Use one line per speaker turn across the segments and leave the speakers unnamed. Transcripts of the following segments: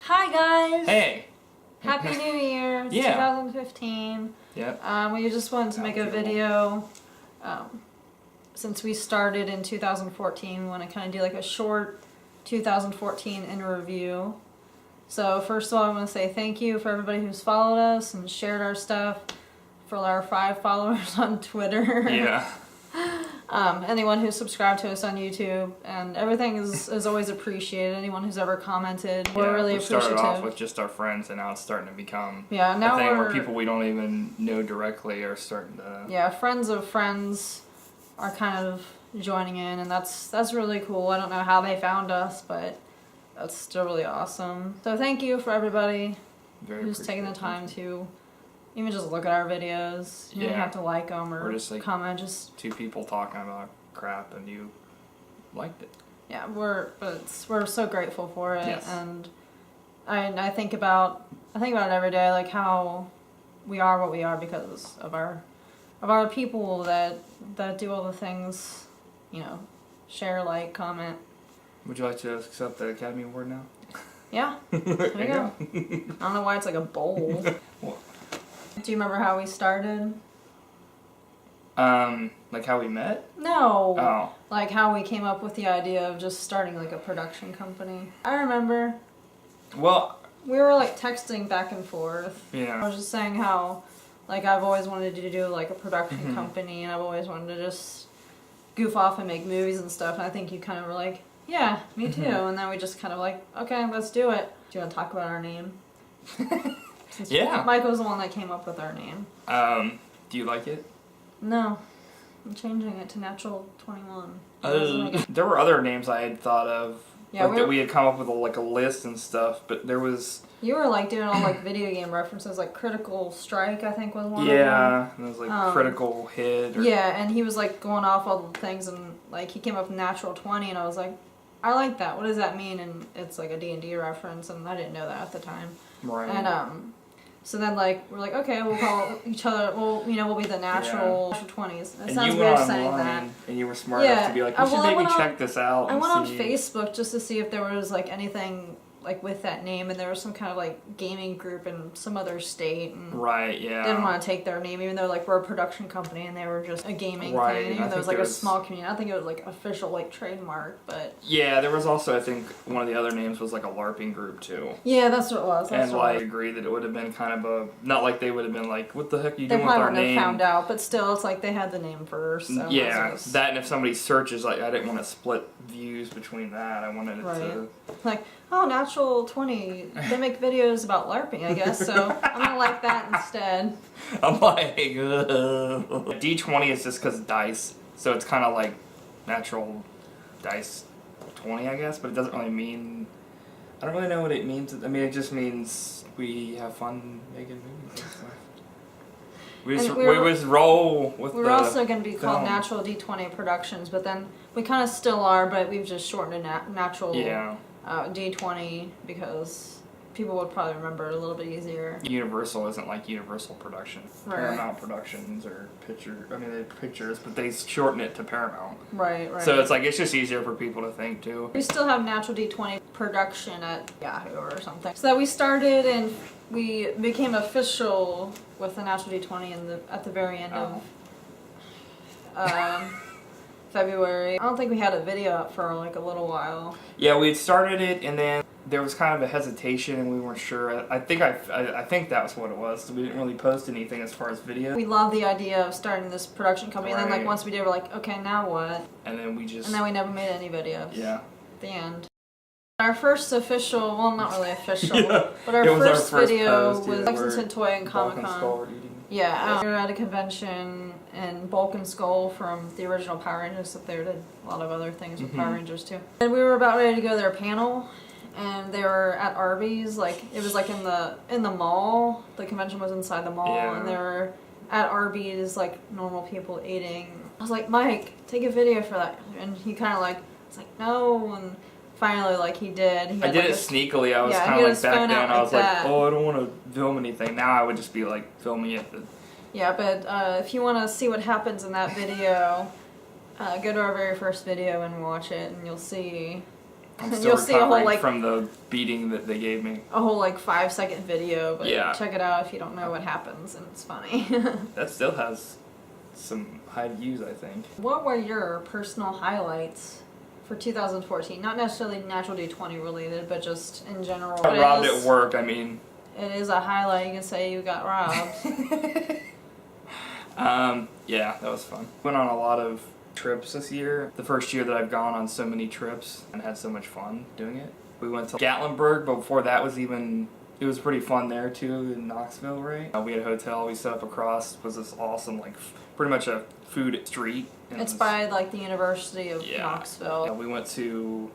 Hi guys!
Hey!
Happy New Year! It's
Yeah.
2015.
Yep.
We just wanted to make a video. Since we started in 2014, we want to kind of do like a short 2014 in review. So first of all, I want to say thank you for everybody who's followed us and shared our stuff. For our 5 followers on Twitter.
Yeah.
Anyone who's subscribed to us on YouTube, and everything is always appreciated. Anyone who's ever commented, we're really appreciative.
We started off with just our friends, and now it's starting to become
now
a thing where people we don't even know directly are starting to.
Yeah, friends of friends are kind of joining in, and that's really cool. I don't know how they found us, but that's still really awesome. So thank you for everybody who's taking the time to even just look at our videos. You don't have to like them or just like comment. Just
2 people talking about crap and you liked it.
Yeah, we're so grateful for it.
Yes.
And I think about it every day, like how we are what we are because of our people that do all the things, share, like, comment. Would
you like to accept the Academy Award now?
Yeah. There you go. I don't know why it's like a bowl. Do you remember how we started?
Like how we met?
No.
Oh.
Like how we came up with the idea of just starting like a production company. I remember.
Well,
we were like texting back and forth.
Yeah.
I was just saying how, like, I've always wanted to do like a production company, and I've always wanted to just goof off and make movies and stuff. And I think you kind of were like, yeah, me too. And then we just kind of like, okay, let's do it. Do you want to talk about our name?
Yeah.
Michael's the one that came up with our name.
Do you like it?
No. I'm changing it to Natural 21.
There were other names I had thought of.
Yeah,
that we had come up with a list and stuff, but there was...
You were like doing all like video game references, like Critical Strike, I think was one of them.
Yeah, and it was like Critical Hit.
Yeah, and he was like going off all the things, and like he came up with Natural 20, and I was like, I like that. What does that mean? And it's like a D&D reference, and I didn't know that at the time.
Right.
And so then like we're like, okay, we'll call each other. Well, we'll be the Natural 20s. It sounds weird saying that.
And you were smart enough to be like, you should maybe check this out.
I went on Facebook just to see if there was like anything like with that name, and there was some kind of like gaming group in some other state, and
right, yeah,
didn't want to take their name, even though like we're a production company and they were just a gaming thing. Even though it was like a small community, I think it was like official like trademark, but
yeah, there was also, I think one of the other names was like a LARPing group too.
Yeah, that's what it was.
And like, I agree that it would have been kind of a, not like they would have been like, what the heck are you doing with our name? They probably wouldn't have
found out, but still, it's like they had the name first. So
yeah, that, and if somebody searches, like, I didn't want to split views between that. I wanted it to
like, oh, Natural 20. They make videos about LARPing, I guess, so I'm gonna like that instead.
I'm like, D20 is just because dice, so it's kind of like Natural Dice 20, I guess, but it doesn't really mean, I don't really know what it means. I mean, it just means we have fun making movies and stuff. We just roll with
We're also going to be called Natural D20 Productions, but then we kind of still are, but we've just shortened it Natural D20 because people would probably remember it a little bit easier.
Universal isn't like Universal Productions. Right. Paramount Productions or they're Pictures, but they shorten it to Paramount.
Right.
So it's like, it's just easier for people to think too.
We still have Natural D20 Production at Yahoo or something. So that we started and we became official with the Natural D20 at the very end of February. I don't think we had a video up for like a little while.
Yeah, we had started it, and then there was kind of a hesitation, and we weren't sure. I think that was what it was. We didn't really post anything as far as video. We
loved the idea of starting this production company, and then like once we did, we're like, okay, now what?
And then we never made any videos. Yeah.
At the end. Our first official, well, not really official, but our first video was Lexington Toy and Comic-Con. Yeah, we were at a convention in Bulk and Skull from the original Power Rangers up there. Did a lot of other things with Power Rangers too. And we were about ready to go to their panel, and they were at Arby's. Like, it was like in the mall. The convention was inside the mall, and they were at Arby's like normal people eating. I was like, Mike, take a video for that, and he kind of like was like, no, and finally, like, he did.
I did it sneakily. I was kind of like back then. I was like, oh, I don't want to film anything. Now I would just be like filming it.
Yeah, but if you want to see what happens in that video, go to our very first video and watch it, and you'll see
I'm still recovering from the beating that they gave me.
A whole like 5-second video, but
yeah.
check it out if you don't know what happens, and it's funny.
That still has some high views, I think.
What were your personal highlights for 2014? Not necessarily Natural D20 related, but just in general.
I got robbed at work, I mean.
It is a highlight. You can say you got robbed.
Yeah, that was fun. Went on a lot of trips this year. The first year that I've gone on so many trips and had so much fun doing it. We went to Gatlinburg, but before that it was pretty fun there too in Knoxville, right? We had a hotel we set up across, was this awesome, like pretty much a food street.
It's by like the University of Knoxville.
Yeah, we went to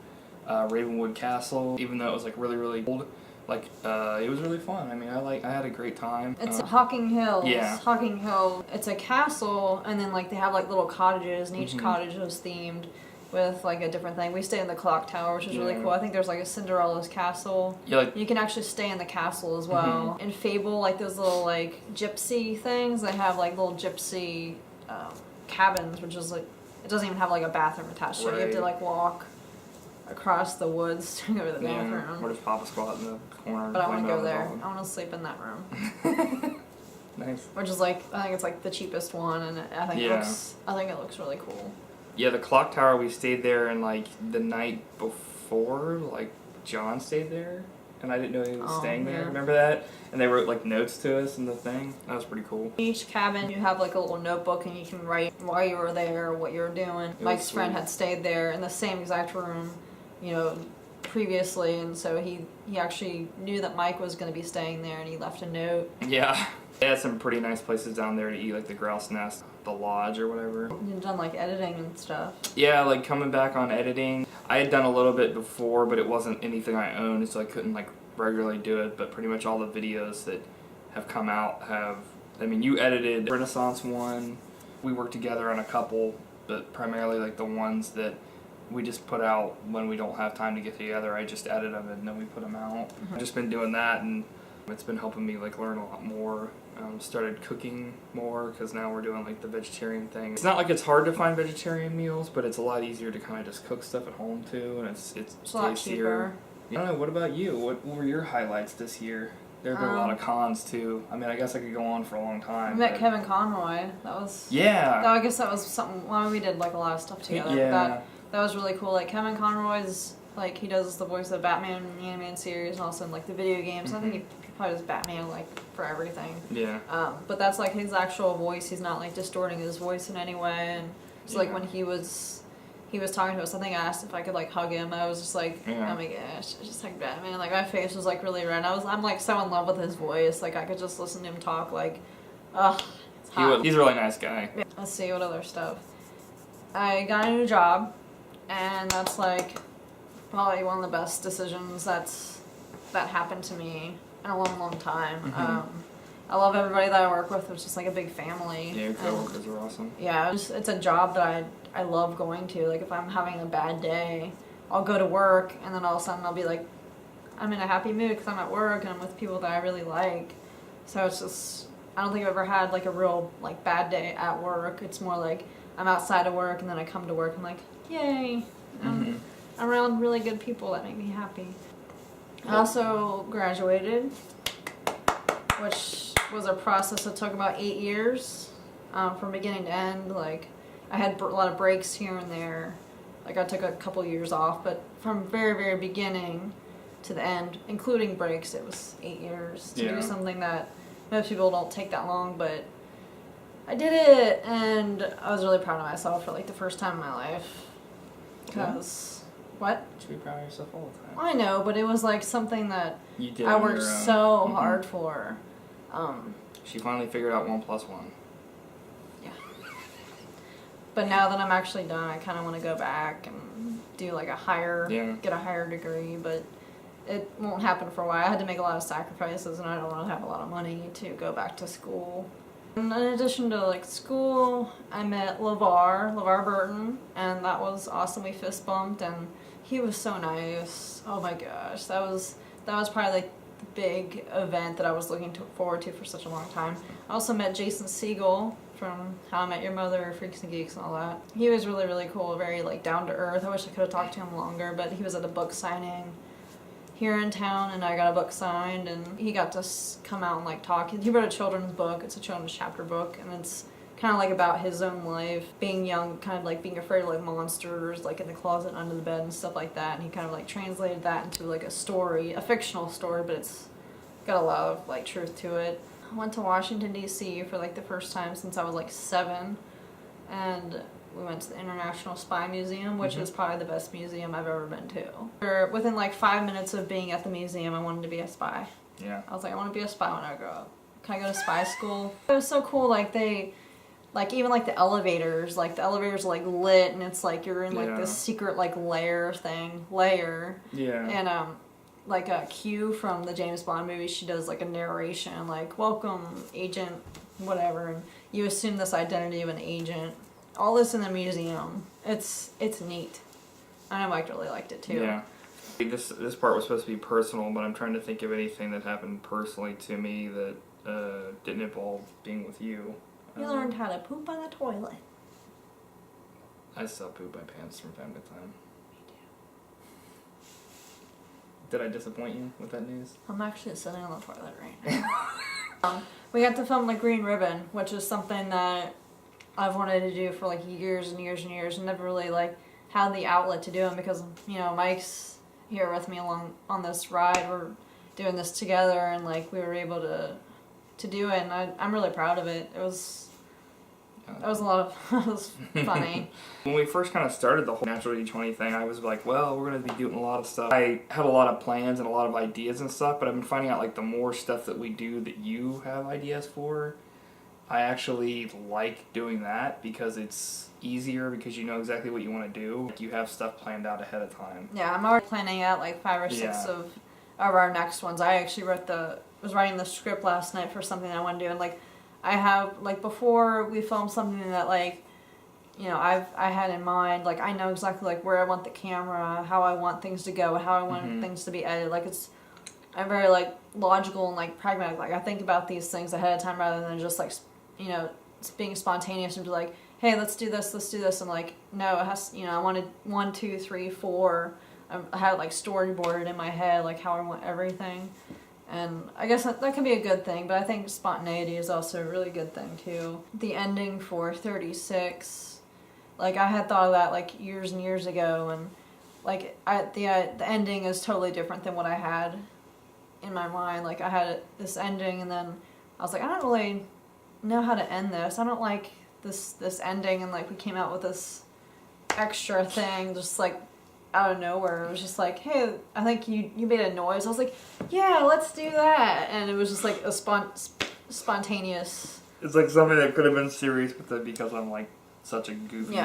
Ravenwood Castle, even though it was like really, really old. Like, it was really fun. I mean, I had a great time.
It's Hocking Hills.
Yeah.
Hocking Hill. It's a castle, and then like they have like little cottages, and each cottage was themed with like a different thing. We stayed in the clock tower, which is really cool. I think there's like a Cinderella's castle.
Yeah, like,
you can actually stay in the castle as well. In Fable, like those little like gypsy things, they have like little gypsy cabins, which is like, it doesn't even have like a bathroom attached to it. You have to like walk across the woods to go to the bathroom.
Or just pop a squat in the corner.
But I want to go there. I want to sleep in that room.
Nice.
Which is like, I think it's like the cheapest one, and I think it looks really cool.
Yeah, the clock tower, we stayed there, and like the night before, like John stayed there, and I didn't know he was staying there. Remember that? And they wrote like notes to us in the thing. That was pretty cool.
Each cabin, you have like a little notebook, and you can write why you were there, what you were doing. Mike's friend had stayed there in the same exact room, you know, previously, and so he actually knew that Mike was going to be staying there, and he left a note.
Yeah. They had some pretty nice places down there to eat, like the Grouse Nest, the Lodge or whatever.
You've done like editing and stuff.
Yeah, like coming back on editing. I had done a little bit before, but it wasn't anything I owned, so I couldn't like regularly do it, but pretty much all the videos that have come out I mean, you edited Renaissance one. We worked together on a couple, but primarily like the ones that we just put out when we don't have time to get together. I just edit them and then we put them out. I've just been doing that, and it's been helping me like learn a lot more. Started cooking more because now we're doing like the vegetarian thing. It's not like it's hard to find vegetarian meals, but it's a lot easier to kind of just cook stuff at home too, and it's
a lot cheaper.
I don't know. What about you? What were your highlights this year? There have been a lot of cons too. I mean, I guess I could go on for a long time.
We met Kevin Conroy. That was I guess that was something. Well, we did like a lot of stuff together.
Yeah.
That was really cool. Like Kevin Conroy's like he does the voice of Batman in the animated series, and also in like the video games. I think he probably does Batman like for everything.
Yeah.
But that's like his actual voice. He's not like distorting his voice in any way. And so like when he was talking to us, I think I asked if I could like hug him. I was just like, oh my gosh, I just like Batman. Like my face was like really red. I'm like so in love with his voice. Like I could just listen to him talk. Like, ugh, it's hot.
He's a really nice guy.
Yeah. Let's see what other stuff. I got a new job, and that's like probably one of the best decisions that happened to me in a long time. I love everybody that I work with. It's just like a big family.
Yeah, your coworkers are awesome.
Yeah, it's a job that I love going to. Like if I'm having a bad day, I'll go to work, and then all of a sudden I'll be like, I'm in a happy mood because I'm at work and I'm with people that I really like. So it's just, I don't think I've ever had like a real like bad day at work. It's more like I'm outside of work and then I come to work and I'm like, yay, I'm around really good people that make me happy. I also graduated, which was a process that took about 8 years from beginning to end. Like I had a lot of breaks here and there. Like I took a couple years off, but from very, very beginning to the end, including breaks, it was 8 years to do something that most people don't take that long, but I did it, and I was really proud of myself for like the first time in my life. Because, what?
You should be proud of yourself all the time.
I know, but it was like something that
you did
I worked so hard for.
She finally figured out 1 + 1.
Yeah. But now that I'm actually done, I kind of want to go back and do like get a higher degree, but it won't happen for a while. I had to make a lot of sacrifices, and I don't want to have a lot of money to go back to school. And in addition to like school, I met LeVar Burton, and that was awesome. We fist bumped, and he was so nice. Oh my gosh, that was probably like the big event that I was looking forward to for such a long time. I also met Jason Segel from How I Met Your Mother, Freaks and Geeks, and all that. He was really, really cool, very like down to earth. I wish I could have talked to him longer, but he was at a book signing here in town, and I got a book signed, and he got to come out and like talk. He wrote a children's book. It's a children's chapter book, and it's kind of like about his own life, being young, kind of like being afraid of like monsters, like in the closet, under the bed, and stuff like that. And he kind of like translated that into like a story, a fictional story, but it's got a lot of like truth to it. I went to Washington, D.C. for like the first time since I was like 7, and we went to the International Spy Museum, which is probably the best museum I've ever been to. Within like 5 minutes of being at the museum, I wanted to be a spy.
Yeah.
I was like, I want to be a spy when I grow up. Can I go to spy school? It was so cool, like even like the elevators like lit, and it's like you're in like this secret like layer.
Yeah.
And like a Q from the James Bond movie, she does like a narration like, welcome agent whatever, and you assume this identity of an agent. All this in the museum. It's neat. I know Mike really liked it too.
Yeah. This part was supposed to be personal, but I'm trying to think of anything that happened personally to me that didn't involve being with you.
You learned how to poop on the toilet.
I still poop my pants from time to time. Did I disappoint you with that news?
I'm actually sitting on the toilet right now. We got to film The Green Ribbon, which is something that I've wanted to do for like years and years and years, and never really like had the outlet to do it because, you know, Mike's here with me along on this ride. We're doing this together, and like we were able to do it, and I'm really proud of it. It was a lot of it was funny.
When we first kind of started the whole Natural D20 thing, I was like, well, we're going to be doing a lot of stuff. I had a lot of plans and a lot of ideas and stuff, but I've been finding out like the more stuff that we do that you have ideas for, I actually like doing that because it's easier because you know exactly what you want to do. Like, you have stuff planned out ahead of time.
Yeah, I'm already planning out like 5 or 6 of our next ones. I actually was writing the script last night for something I want to do, and like I have like before we film something that like, you know, I had in mind, like I know exactly like where I want the camera, how I want things to go, how I want things to be edited. Like I'm very like logical and like pragmatic. Like I think about these things ahead of time rather than just like, you know, being spontaneous and be like, hey, let's do this, and like, no, it has, you know, I wanted 1, 2, 3, 4. I had like storyboarded in my head like how I want everything. And I guess that can be a good thing, but I think spontaneity is also a really good thing too. The ending for 36, like I had thought of that like years and years ago, and like the ending is totally different than what I had in my mind. Like I had this ending, and then I was like, I don't really know how to end this. I don't like this ending, and like we came out with this extra thing just like out of nowhere. It was just like, hey, I think you made a noise. I was like, yeah, let's do that. And it was just like a spontaneous.
It's like something that could have been serious, but then because I'm like such a goofy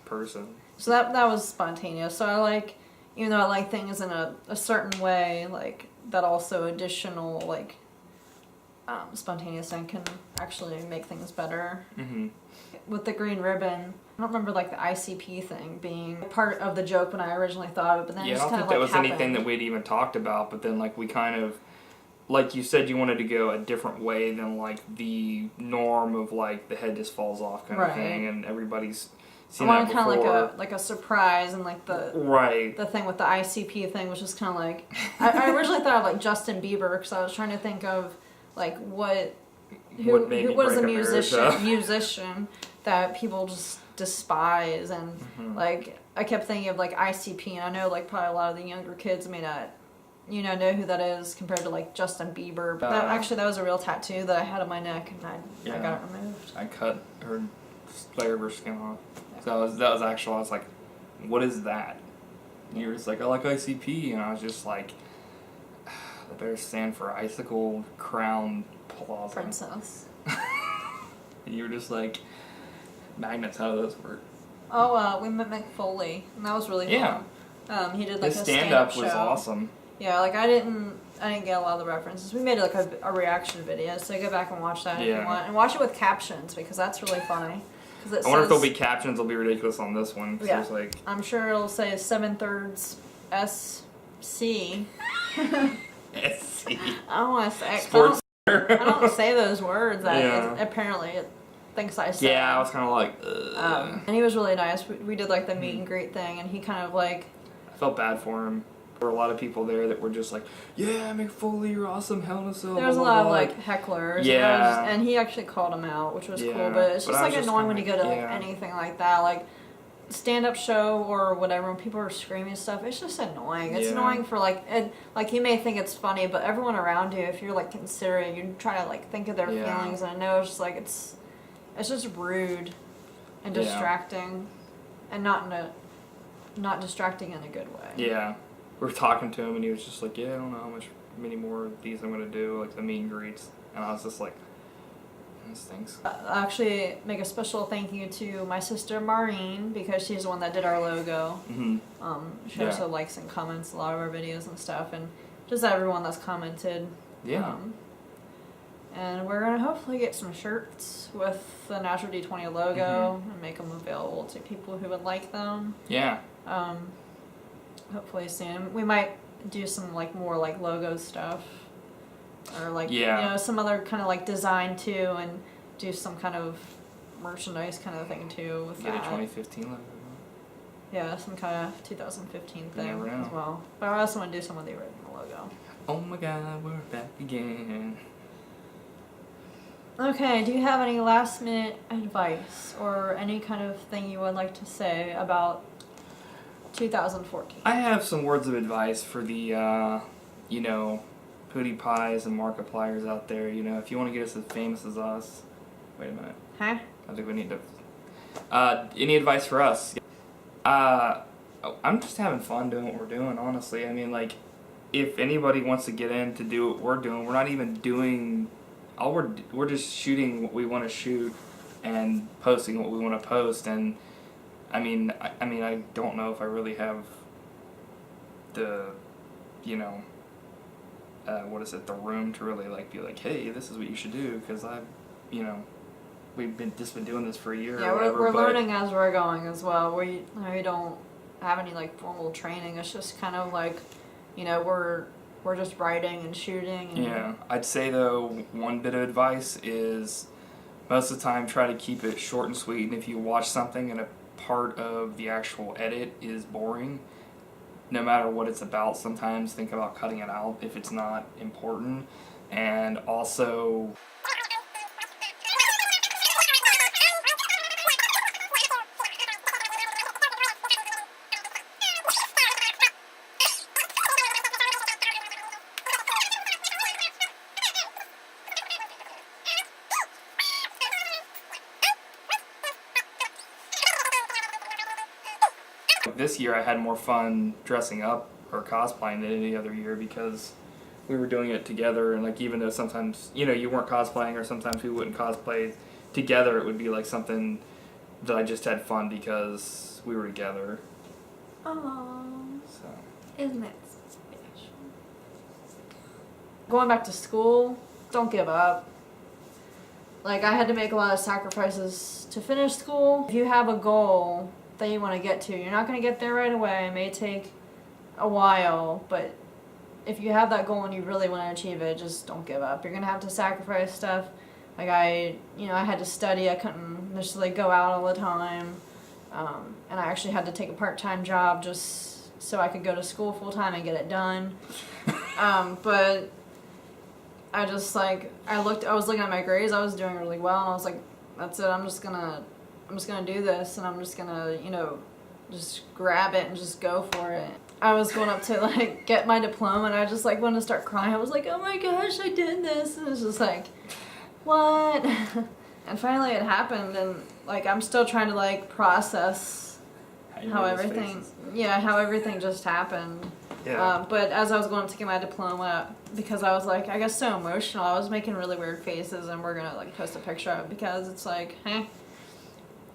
person.
So that was spontaneous. So I like, even though I like things in a certain way, like that also additional like spontaneous thing can actually make things better.
Mm-hmm.
With the green ribbon, I don't remember like the ICP thing being part of the joke when I originally thought of it, but then it just kind of like happened. I don't think that was anything
that we'd even talked about, but then like we kind of, like you said, you wanted to go a different way than like the norm of like the head just falls off kind of thing, and everybody's seen that before. I wanted kind of like a surprise, and like the thing with the ICP thing was just kind of like, I originally thought of like Justin Bieber, because I was trying to think of like what is a musician that people just despise, and like I kept thinking of like ICP, and I know like probably a lot of the younger kids may not, you know who that is compared to like Justin Bieber, but that was a real tattoo that I had on my neck, and I got it removed. I cut her layer of her skin off. So that was actual. I was like, what is that? And you were just like, I like ICP, and I was just like, the better stand for Icicle Crown Plaza Princess. And you were just like, magnets, how do those work? Oh, we met Mick Foley, and that was really fun. He did like his stand-up was awesome. Yeah, like I didn't get a lot of the references. We made like a reaction video, so go back and watch that if you want, and watch it with captions because that's really funny. I wonder if there'll be captions. They'll be ridiculous on this one. Yeah, like, I'm sure it'll say 7/3 SC. SC. I don't want to say. I don't say those words. Apparently,
things I said.
Yeah, I was kind of like,
and he was really nice. We did like the meet and greet thing, and he kind of like...
I felt bad for him. There were a lot of people there that were just like, yeah, Mick Foley, you're awesome, Hell in a Cell.
There was a lot of like hecklers.
Yeah.
And he actually called him out, which was
Yeah,
cool. But it's
but
just
I
like
was just
annoying when
kinda
you go to
like,
like
yeah.
anything like that, like stand-up show or whatever, when people are screaming and stuff. It's just annoying. It's
Yeah.
annoying for like, and like you may think it's funny, but everyone around you, if you're like considering, you try to like think of their
Yeah.
feelings. And I know it's just like it's just rude and
Yeah.
distracting, and not distracting in a good way.
Yeah. We were talking to him, and he was just like, yeah, I don't know many more of these I'm going to do, like the meet and greets. And I was just like, this stinks.
Actually, make a special thank you to my sister Maureen, because she's the one that did our logo.
Mm-hmm.
She
Yeah.
also likes and comments a lot of our videos and stuff, and just everyone that's commented.
Yeah.
And we're gonna hopefully get some shirts with the Natural D20 logo and make them available to people who would like them.
Yeah.
Hopefully soon. We might do some like more like logo stuff, or like
Yeah.
you know, some other kind of like design too, and do some kind of merchandise kind of thing too with
Get a
that.
2015 logo.
Yeah, some kind of 2015 thing
never know.
as well. But I also want to do some of the original logo.
Oh my god, we're back again.
Okay, do you have any last minute advice or any kind of thing you would like to say about 2014?
I have some words of advice for the, you know, Pootie Pies and Markipliers out there. You know, if you want to get us as famous as us. Wait a minute.
Huh?
I think we need to. Any advice for us? I'm just having fun doing what we're doing, honestly. I mean, like, if anybody wants to get in to do what we're doing, we're not even doing. We're just shooting what we want to shoot and posting what we want to post. And I mean, I don't know if I really have the, you know, the room to really like be like, hey, this is what you should do, because you know, we've been doing this for a year.
Yeah,
or whatever,
we're
but
learning as we're going as well. We don't have any like formal training. It's just kind of like, you know, we're just writing and shooting. And
yeah, I'd say though, one bit of advice is most of the time try to keep it short and sweet. And if you watch something and a part of the actual edit is boring, no matter what it's about, sometimes think about cutting it out if it's not important. And also, this year I had more fun dressing up or cosplaying than any other year, because we were doing it together, and like even though sometimes, you know, you weren't cosplaying, or sometimes we wouldn't cosplay together, it would be like something that I just had fun because we were together.
Aww,
So
isn't it special? Going back to school, don't give up. Like, I had to make a lot of sacrifices to finish school. If you have a goal that you want to get to, you're not going to get there right away. It may take a while, but if you have that goal and you really want to achieve it, just don't give up. You're going to have to sacrifice stuff. Like, I had to study. I couldn't just like go out all the time. And I actually had to take a part-time job just so I could go to school full-time and get it done. But I just like, I was looking at my grades, I was doing really well, and I was like, that's it, I'm just gonna do this, and I'm just gonna, you know, just grab it and just go for it. I was going up to like get my diploma, and I just like wanted to start crying. I was like, oh my gosh, I did this, and it's just like, what? And finally it happened, and like I'm still trying to like process how everything just happened.
yeah,
But as I was going to get my diploma, because I was like, I guess so emotional, I was making really weird faces, and we're gonna like post a picture of it, because it's like,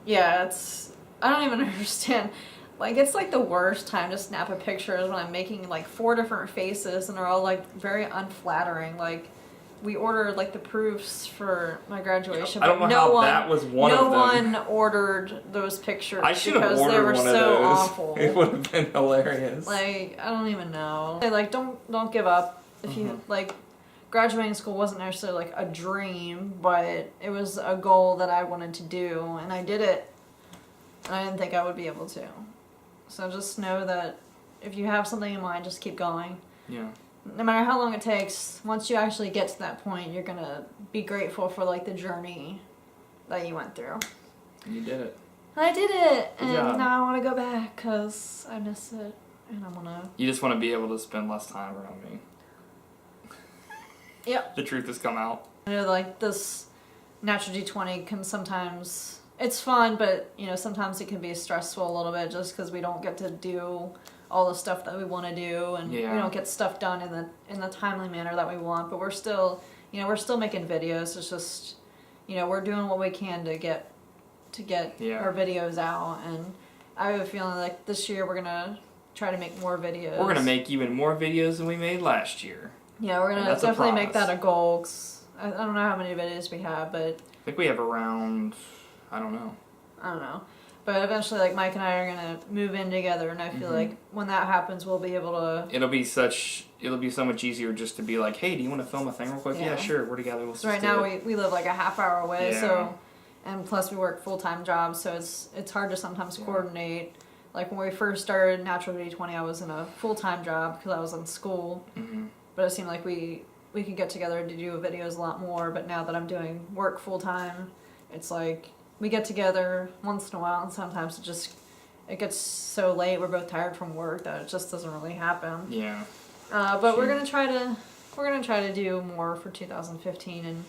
yeah, I don't even understand. Like, it's like the worst time to snap a picture is when I'm making like 4 different faces, and they're all like very unflattering. Like, we ordered like the proofs for my graduation,
I don't
but
know how that was one of them.
No one ordered those pictures
I should have
because
ordered
they were
one
so
of those.
awful.
It would have been hilarious.
Like, I don't even know. Like, don't give up. If you like, graduating school wasn't necessarily like a dream, but it was a goal that I wanted to do, and I did it, and I didn't think I would be able to. So just know that if you have something in mind, just keep going.
Yeah.
No matter how long it takes, once you actually get to that point, you're gonna be grateful for like the journey that you went through.
And you did it.
I did it, and
job.
now I want to go back because I miss it, and I want to.
You just want to be able to spend less time around me.
Yep.
The truth has come out.
I know, like, this natural D20 can sometimes, it's fun, but, you know, sometimes it can be stressful a little bit just because we don't get to do all the stuff that we want to do, and we don't get stuff done in the timely manner that we want, but we're still, you know, we're still making videos. It's just, you know, we're doing what we can to get our videos out, and I have a feeling like this year we're going to try to make more videos.
We're going to make even more videos than we made last year.
Yeah, we're going to definitely make that a goal, 'cause I don't know how many videos we have, but...
I think we have around, I don't know.
But eventually, like, Mike and I are going to move in together, and I feel like when that happens, we'll be able to...
It'll be so much easier just to be like, hey, do you want to film a thing real quick? Yeah, sure, we're together. We'll
so right now, we live like a half hour away,
Yeah.
And plus we work full-time jobs, so it's hard to sometimes coordinate. Like, when we first started Natural D20, I was in a full-time job because I was in school.
Mm-hmm.
But it seemed like we could get together to do videos a lot more. But now that I'm doing work full-time, it's like we get together once in a while, and sometimes it gets so late, we're both tired from work, that it just doesn't really happen.
Yeah.
But we're gonna try to do more for 2015 and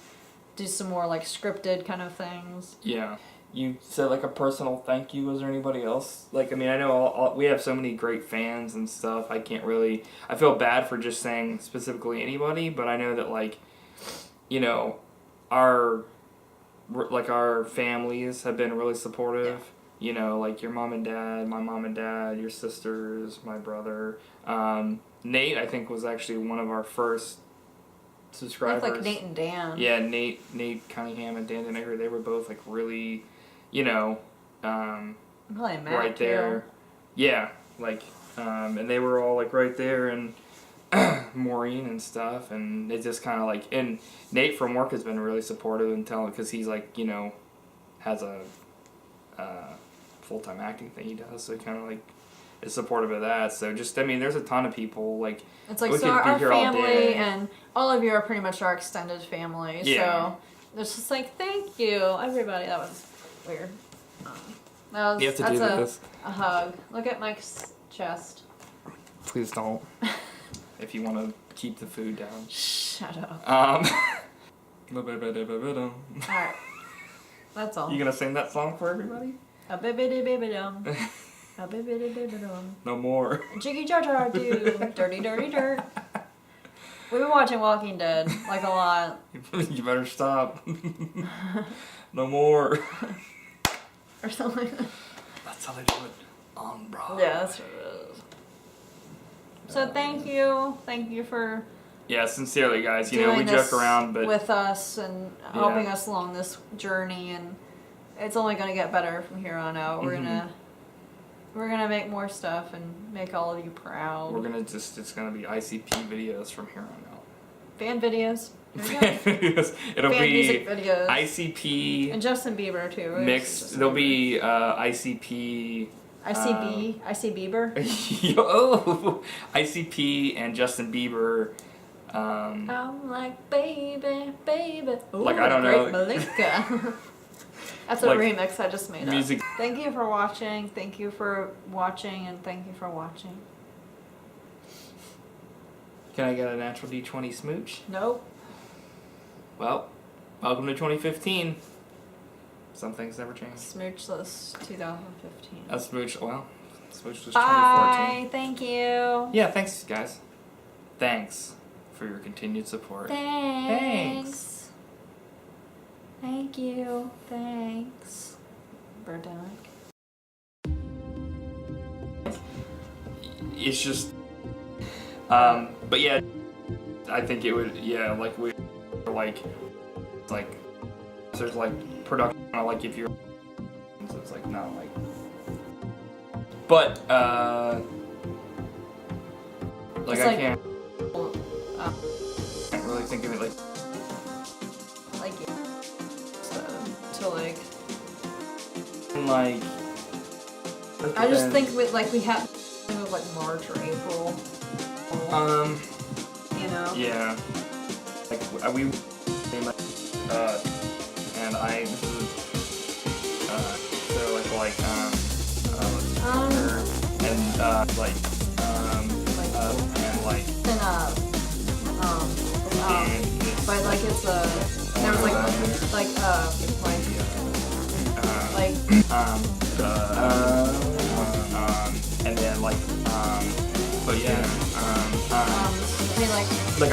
do some more like scripted kind of things.
Yeah. You said like a personal thank you. Was there anybody else? Like, I mean, I know we have so many great fans and stuff. I feel bad for just saying specifically anybody, but I know that, like, you know, our families have been really supportive. Yeah. You know, like your mom and dad, my mom and dad, your sisters, my brother. Nate, I think, was actually one of our first subscribers.
Like Nate and Dan.
Yeah, Nate Cunningham and Dan Denegger, they were both like really, you know,
Probably Matt
right there.
Too.
Yeah, like, and they were all like right there, and Maureen and stuff, and it just kind of like, and Nate from work has been really supportive and telling, because he's like, you know, has a full-time acting thing he does, so kind of like is supportive of that. So just, I mean, there's a ton of people, like,
it's like, so our family and all of you are pretty much our extended family.
Yeah.
So it's just like, thank you, everybody. That was weird.
You have to do this.
A hug. Look at Mike's chest.
Please don't. If you want to keep the food down.
Shut up.
Alright.
That's all.
You gonna sing that song for everybody?
A bibbidi bibbidi dum. A bibbidi bibbidi dum.
No more.
Jiggy jar jar do. Dirty dirty dirt. We've been watching Walking Dead, like, a lot.
You better stop. No more.
Or something.
That's how they do it on Broadway.
Yeah, that's what it is. So thank you for
sincerely, guys. You know, we joke around, but
with us and helping us along this journey, and it's only going to get better from here on out. We're gonna make more stuff and make all of you proud.
It's gonna be ICP videos from here on out.
Fan videos.
Fan videos. It'll
Fan
be
music videos.
ICP
and Justin Bieber too.
Mixed. There'll be ICP.
IC Bieber.
ICP and Justin Bieber.
I'm like baby. Ooh,
like, I don't know.
Malika. That's a
like,
remix I just made
music.
up. Thank you for watching. Thank you for watching, and thank you for watching.
Can I get a natural D20 smooch?
Nope.
Well, welcome to 2015. Some things never change.
Smoochless 2015.
A smooch, well, smooch was 2014.
Bye. Thank you.
Yeah, thanks, guys. Thanks for your continued support.
Thanks. Thank you. Thanks. Birdemic.
It's just, but yeah, I think it would, like we, like, there's like production, like if you're, so it's like not like, but like I can't really think of it like
to like.
Like.
I just think we have like March or April. You know.
Yeah. Like we and I this is so like and like and like
but like it's there was like
and then like but yeah like